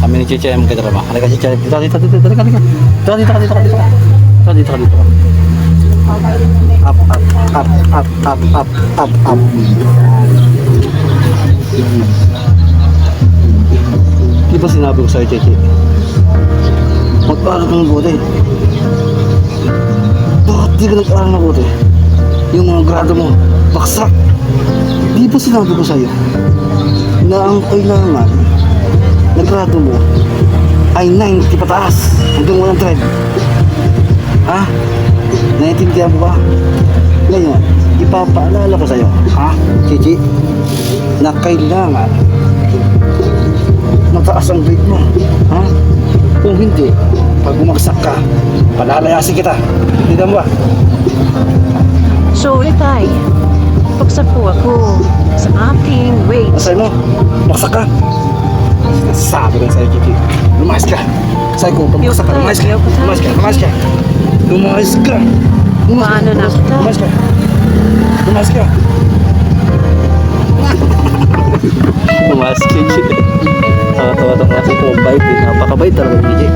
Kami ni Chichi ay magkadrama. Halika Chichi. Dito. Halika. Dito. Up. Di ba sinabi ko sa'yo, Chichi? Mag-aaral ka ng buti. Bakit di ka nag-aaral ng buti? Yung mga grado mo, baksak. Di ba sinabi ko sa'yo na ang kailangan na grado mo ay 90 pataas hanggang 100? Ha? Naiintindihan mo ba? Ngayon, ipapaalala ko sa'yo, ha, Chichi, na kailangan mataas ang grade mo, ha? Kung hindi, pag bumagsak ka, palalayasin kita. Hindi mo ba? So, Tay, pagsak po ako sa ating weight. Asay mo, baksak ka. Sabi ko sa'yo, Chichi, lumayas ka. Sabi ko, pag baksak ka, lumayas ka. Paano na kita? Lumayas ka. Lumayas, Chichi. Nakatawa-tawa kasi po, bait eh. Napakabait talaga, Chichi.